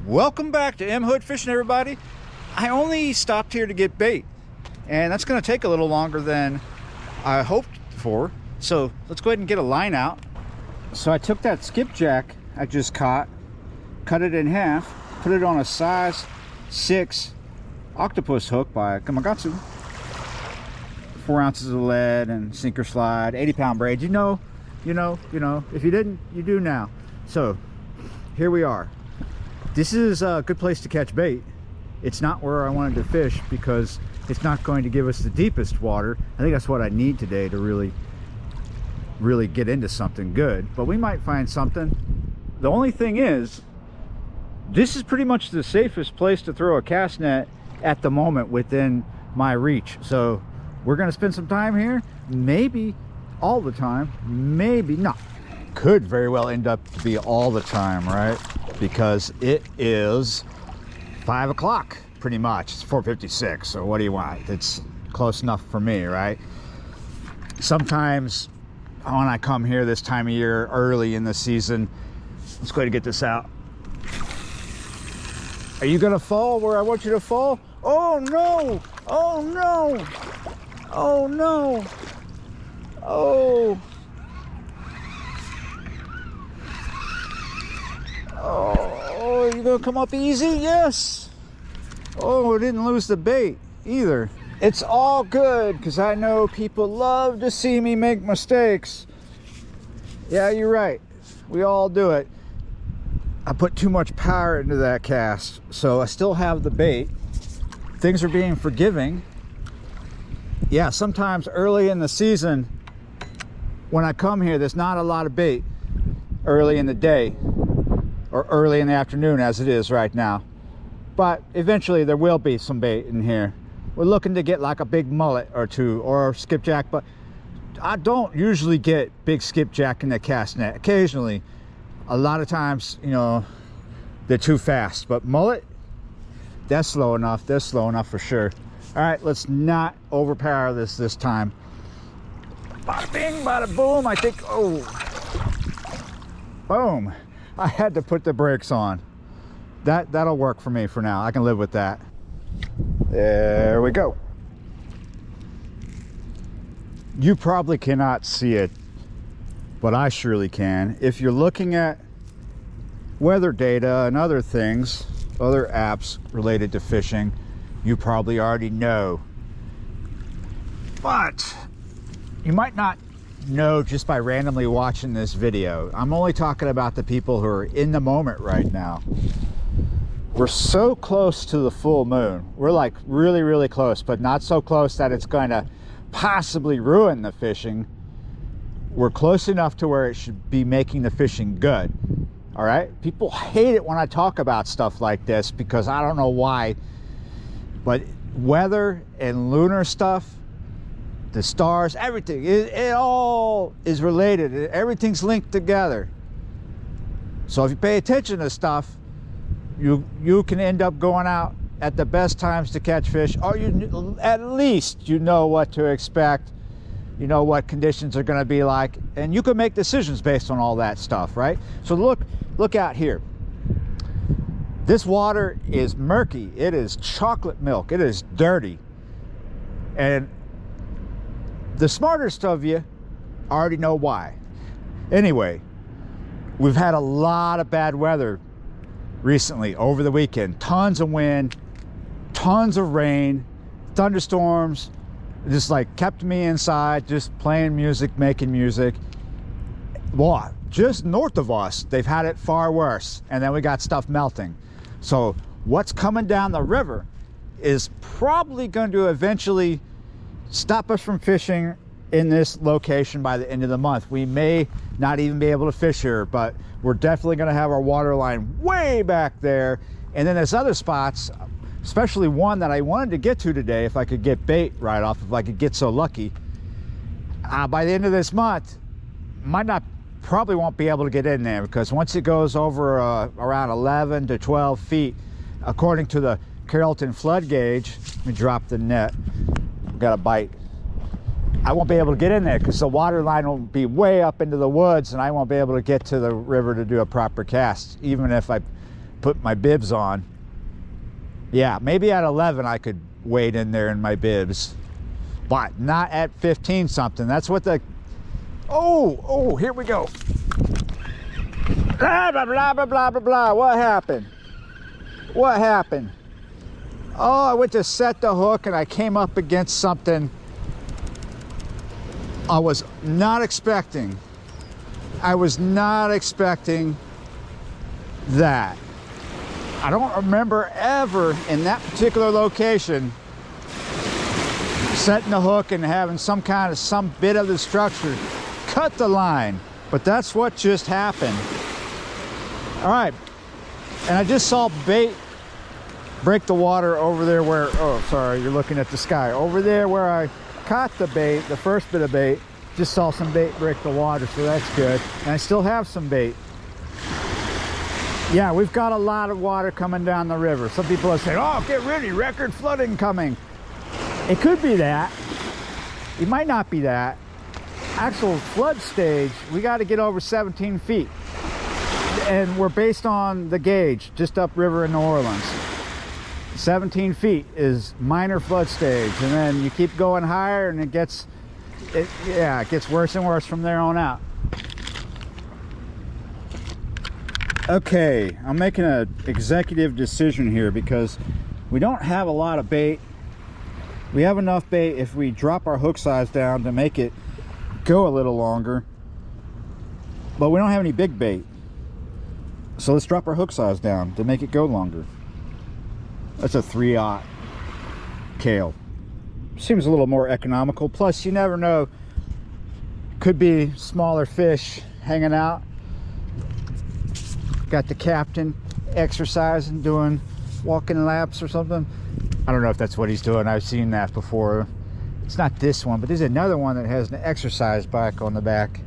Welcome back to M Hood Fishing, everybody. I only stopped here to get bait, and that's going to take a little longer than I hoped for. So let's go ahead and get a line out. So I took that skipjack I just caught, cut it in half, put it on a size 6 octopus hook by Kamagatsu. 4 ounces of lead and sinker slide, 80-pound braid. You know. If you didn't, you do now. So here we are. This is a good place to catch bait. It's not where I wanted to fish because it's not going to give us the deepest water. I think that's what I need today to really get into something good, but we might find something. The only thing is, this is pretty much the safest place to throw a cast net at the moment within my reach. So we're going to spend some time here, maybe all the time, maybe not. Could very well end up to be all the time, right? Because it is 5 o'clock pretty much. It's 4:56, so what do you want? It's close enough for me, right? Sometimes when I come here this time of year early in the season, let's go ahead and get this out. Are you gonna fall where I want you to fall? Oh no! Oh no! Oh no! Oh! Oh, you gonna come up easy? Yes! Oh, I didn't lose the bait either. It's all good, because I know people love to see me make mistakes. Yeah, you're right. We all do it. I put too much power into that cast, so I still have the bait. Things are being forgiving. Yeah, sometimes early in the season, when I come here, there's not a lot of bait early in the day or early in the afternoon as it is right now. But eventually there will be some bait in here. We're looking to get like a big mullet or two or skipjack, but I don't usually get big skipjack in the cast net. Occasionally, a lot of times, you know, they're too fast, but mullet, that's slow enough. They're slow enough for sure. All right, let's not overpower this time. Bada bing, bada boom. I think, oh, boom. I had to put the brakes on. That'll work for me for now. I can live with that. There we go. You probably cannot see it, but I surely can. If you're looking at weather data and other things, other apps related to fishing, you probably already know. But you might not know just by randomly watching this video. I'm only talking about the people who are in the moment right now. We're so close to the full moon. We're like really, really close, but not so close that it's going to possibly ruin the fishing. We're close enough to where it should be making the fishing good. All right? People hate it when I talk about stuff like this because I don't know why, but weather and lunar stuff, the stars, everything, it all is related. Everything's linked together. So if you pay attention to stuff, you can end up going out at the best times to catch fish, or at least you know what to expect, you know what conditions are going to be like, and you can make decisions based on all that stuff, right? So look out here. This water is murky. It is chocolate milk. It is dirty. And the smartest of you already know why. Anyway, we've had a lot of bad weather recently over the weekend. Tons of wind, tons of rain, thunderstorms, just like kept me inside, just playing music, making music. Well, just north of us, they've had it far worse. And then we got stuff melting. So what's coming down the river is probably going to eventually stop us from fishing in this location by the end of the month. We may not even be able to fish here, but we're definitely going to have our water line way back there. And then there's other spots, especially one that I wanted to get to today if I could get bait right off, if I could get so lucky. By the end of this month, probably won't be able to get in there, because once it goes over around 11 to 12 feet, according to the Carrollton flood gauge, let me drop the net, I've got a bite. I won't be able to get in there because the water line will be way up into the woods and I won't be able to get to the river to do a proper cast, even if I put my bibs on. Yeah, maybe at 11 I could wade in there in my bibs, but not at 15 something. That's what the, oh, here we go. Blah, blah, blah, blah, blah, blah, blah. What happened? What happened? Oh, I went to set the hook and I came up against something I was not expecting. I was not expecting that. I don't remember ever in that particular location setting the hook and having some bit of the structure cut the line, but that's what just happened. All right, and I just saw bait break the water over there where, oh sorry, you're looking at the sky. Over there where I caught the bait, the first bit of bait, just saw some bait break the water, so that's good. And I still have some bait. Yeah, we've got a lot of water coming down the river. Some people are saying, oh, get ready, record flooding coming. It could be that. It might not be that. Actual flood stage, we got to get over 17 feet. And we're based on the gauge just upriver in New Orleans. 17 feet is minor flood stage, and then you keep going higher and it gets worse and worse from there on out. Okay, I'm making an executive decision here because we don't have a lot of bait. We have enough bait if we drop our hook size down to make it go a little longer, but we don't have any big bait. So let's drop our hook size down to make it go longer. That's a 3/0 Kale. Seems a little more economical. Plus, you never know, could be smaller fish hanging out. Got the captain exercising, doing walking laps or something. I don't know if that's what he's doing. I've seen that before. It's not this one, but there's another one that has an exercise bike on the back.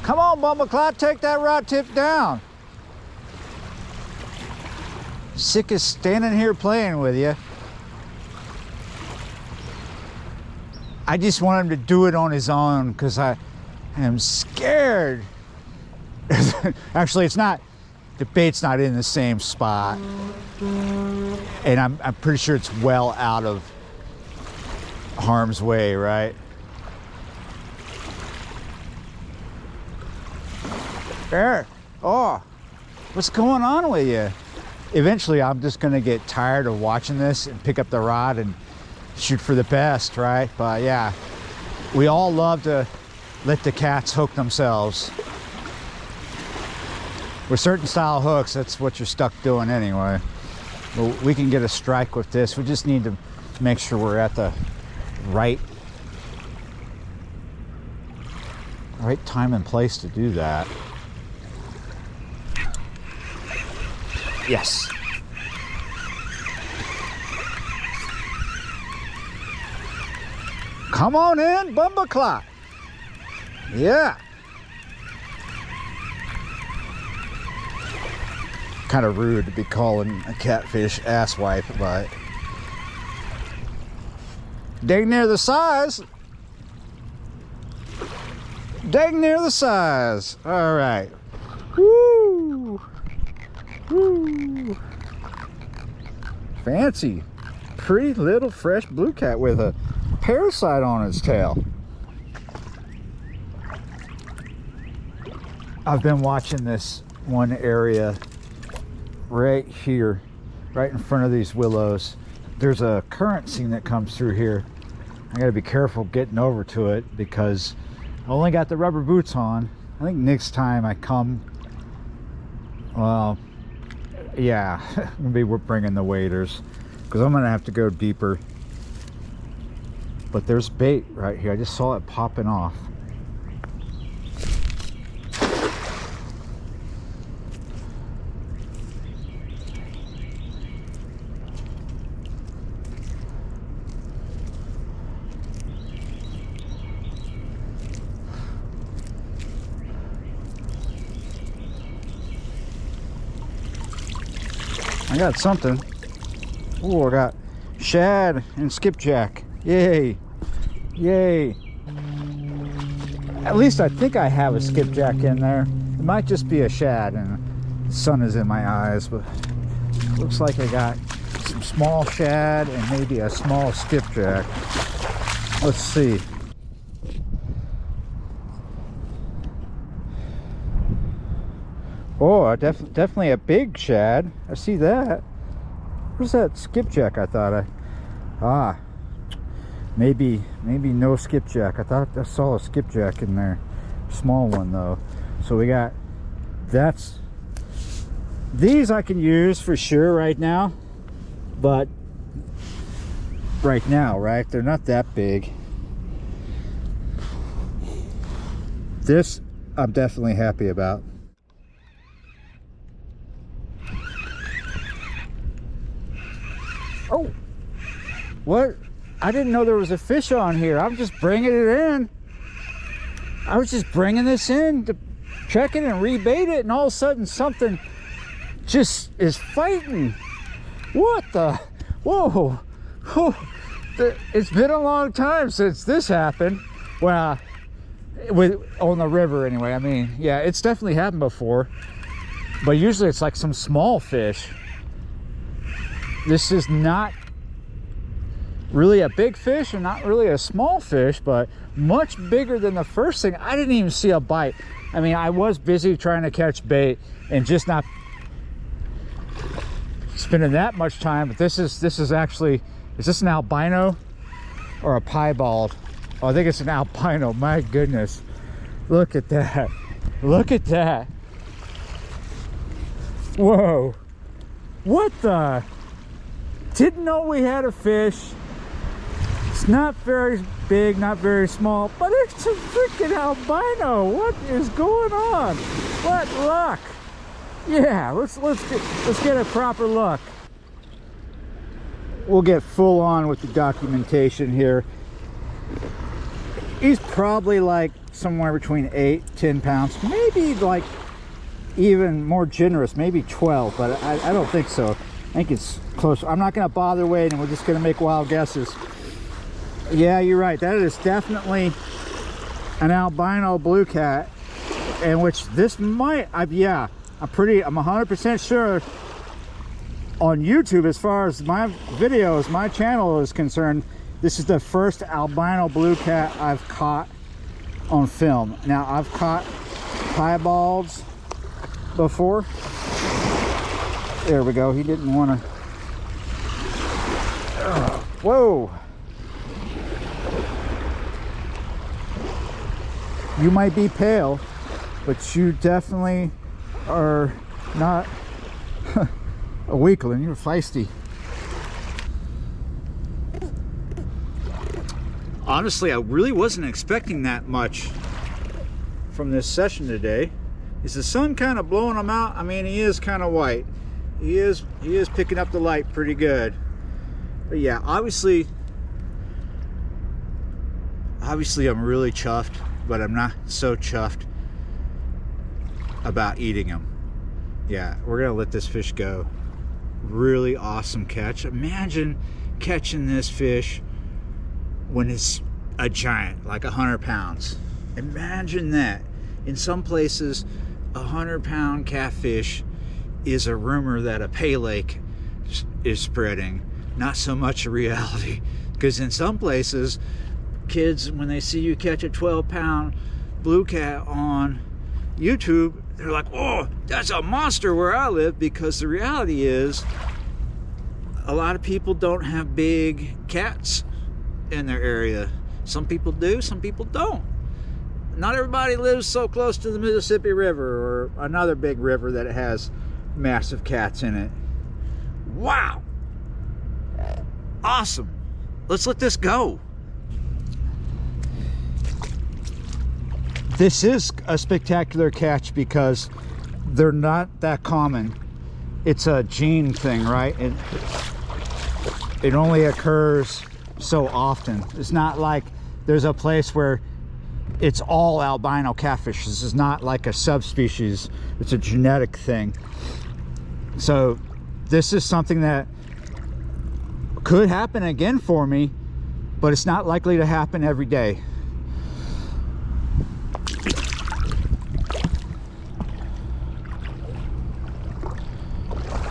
Come on, Bumbleclot, take that rod tip down. Sick of standing here playing with you. I just want him to do it on his own because I am scared. Actually, it's not, the bait's not in the same spot. And I'm pretty sure it's well out of harm's way, right? There. Oh, what's going on with you? Eventually, I'm just gonna get tired of watching this and pick up the rod and shoot for the best, right? But yeah, we all love to let the cats hook themselves. With certain style hooks, that's what you're stuck doing anyway. But we can get a strike with this. We just need to make sure we're at the right time and place to do that. Yes. Come on in, Bumbleclot. Yeah. Kind of rude to be calling a catfish asswipe, but dang near the size. Dang near the size. All right. Woo. Woo. Fancy. Pretty little fresh blue cat with a parasite on its tail. I've been watching this one area right here, right in front of these willows. There's a current scene that comes through here. I gotta be careful getting over to it because I only got the rubber boots on. I think next time I come, well, yeah, maybe we're bringing the waders because I'm gonna have to go deeper. But there's bait right here. I just saw it popping off. I got something. Oh, I got shad and skipjack. Yay. Yay. At least I think I have a skipjack in there. It might just be a shad and the sun is in my eyes, but looks like I got some small shad and maybe a small skipjack. Let's see. Oh, definitely a big shad. I see that. Where's that skipjack? Maybe no skipjack. I thought I saw a skipjack in there. Small one though. So we got, these I can use for sure right now. But right now, right? They're not that big. This I'm definitely happy about. Oh, what? I didn't know there was a fish on here. I'm just bringing it in. I was just bringing this in to check it and rebait it, and all of a sudden something just is fighting. What the? Whoa. Oh, it's been a long time since this happened. Well, on the river anyway. I mean, yeah, it's definitely happened before. But usually it's like some small fish. This is not really a big fish and not really a small fish, but much bigger than the first thing. I didn't even see a bite. I mean, I was busy trying to catch bait and just not spending that much time. But this is actually, is this an albino or a piebald? Oh, I think it's an albino. My goodness, look at that. Look at that. Whoa, what the? Didn't know we had a fish. It's not very big, not very small, but it's a freaking albino. What is going on? What luck? Yeah, let's get a proper look. We'll get full on with the documentation here. He's probably like somewhere between 8-10 pounds, maybe like even more generous, maybe 12, but I don't think so. I think it's close. I'm not going to bother waiting. We're just going to make wild guesses. Yeah, you're right. That is definitely an albino blue cat, in which this might, I'm 100% sure on YouTube, as far as my videos, my channel is concerned, this is the first albino blue cat I've caught on film. Now, I've caught piebalds before. There we go. He didn't want to. Whoa. You might be pale, but you definitely are not a weakling. You're feisty. Honestly, I really wasn't expecting that much from this session today. Is the sun kind of blowing him out? I mean, he is kind of white. He is picking up the light pretty good. But yeah, obviously I'm really chuffed, but I'm not so chuffed about eating him. Yeah, we're gonna let this fish go. Really awesome catch. Imagine catching this fish when it's a giant, like 100 pounds. Imagine that. In some places, 100-pound catfish is a rumor that a pay lake is spreading, not so much a reality. Because in some places, kids, when they see you catch a 12-pound blue cat on YouTube, they're like, oh, that's a monster where I live. Because the reality is, a lot of people don't have big cats in their area. Some people do, some people don't. Not everybody lives so close to the Mississippi River or another big river that has massive cats in it. Wow. Awesome. Let's let this go. This is a spectacular catch because they're not that common. It's a gene thing, right? It only occurs so often. It's not like there's a place where it's all albino catfish. This is not like a subspecies. It's a genetic thing. So this is something that could happen again for me, but it's not likely to happen every day.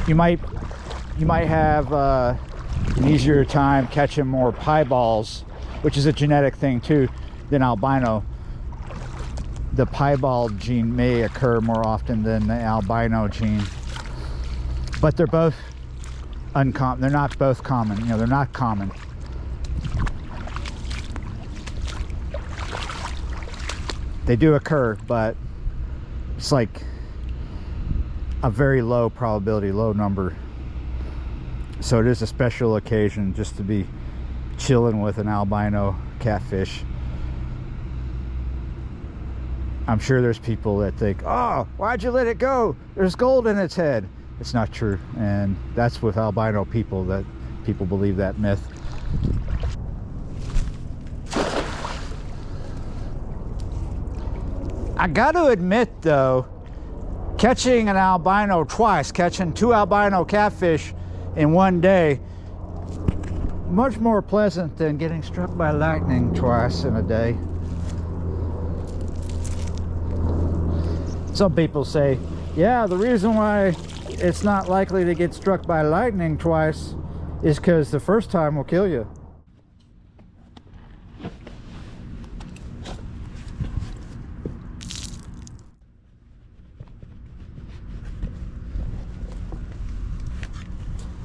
you might have an easier time catching more pieballs, which is a genetic thing too, than albino. The piebald gene may occur more often than the albino gene, but they're both uncommon. They're not both common. You know, they're not common. They do occur, but it's like a very low probability, low number. So it is a special occasion just to be chilling with an albino catfish. I'm sure there's people that think, oh, why'd you let it go? There's gold in its head. It's not true. And that's with albino people, that people believe that myth. I got to admit though, catching an albino twice, catching 2 albino catfish in one day, much more pleasant than getting struck by lightning twice in a day. Some people say, yeah, the reason why it's not likely to get struck by lightning twice is because the first time will kill you.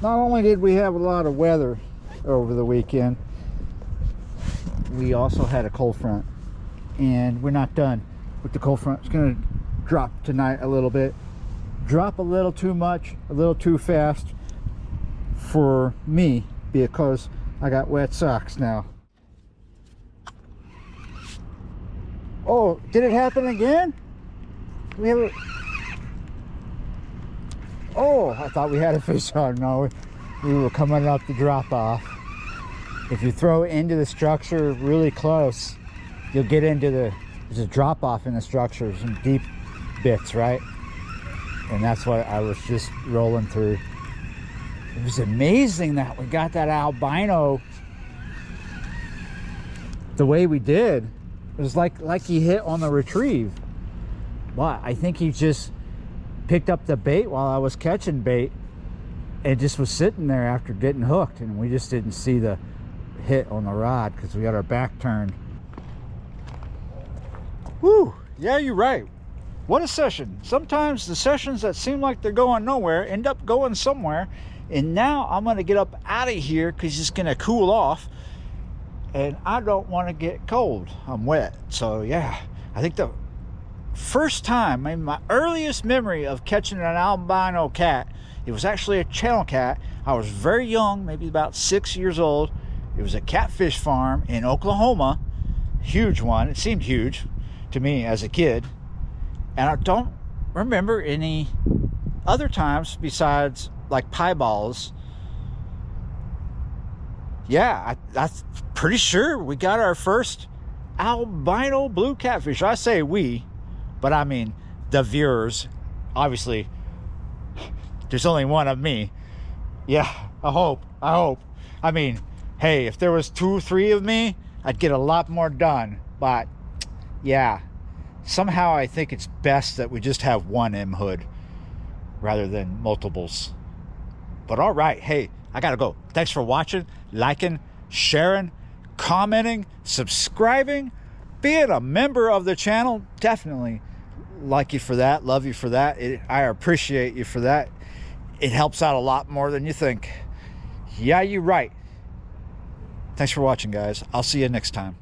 Not only did we have a lot of weather over the weekend, we also had a cold front, and we're not done with the cold front. It's going to drop tonight a little bit, drop a little too much, a little too fast for me, because I got wet socks now. Oh, did it happen again? We have a... Oh, I thought we had a fish on. No, we were coming up the drop off. If you throw it into the structure really close, you'll get into the, there's a drop off in the structure, some deep bits, right? And that's what I was just rolling through. It was amazing that we got that albino the way we did. It was like he hit on the retrieve. But I think he just picked up the bait while I was catching bait and just was sitting there after getting hooked, and we just didn't see the hit on the rod because we got our back turned. Whew, yeah, you're right. What a session. Sometimes the sessions that seem like they're going nowhere end up going somewhere. And now I'm going to get up out of here because it's going to cool off, and I don't want to get cold. I'm wet. So yeah, I think the first time, maybe my earliest memory of catching an albino cat, it was actually a channel cat. I was very young, maybe about 6 years old. It was a catfish farm in Oklahoma, huge one. It seemed huge to me as a kid, and I don't remember any other times besides like pieballs. Yeah, I'm pretty sure we got our first albino blue catfish. I say we, but I mean the viewers. Obviously, there's only one of me. Yeah, I hope. I mean, hey, if there was 2 or 3 of me, I'd get a lot more done. But yeah, somehow I think it's best that we just have one M hood rather than multiples. But all right, hey, I gotta go. Thanks for watching, liking, sharing, commenting, subscribing, being a member of the channel. Definitely like you for that, love you for that. I appreciate you for that. It helps out a lot more than you think. Yeah, you're right. Thanks for watching, guys. I'll see you next time.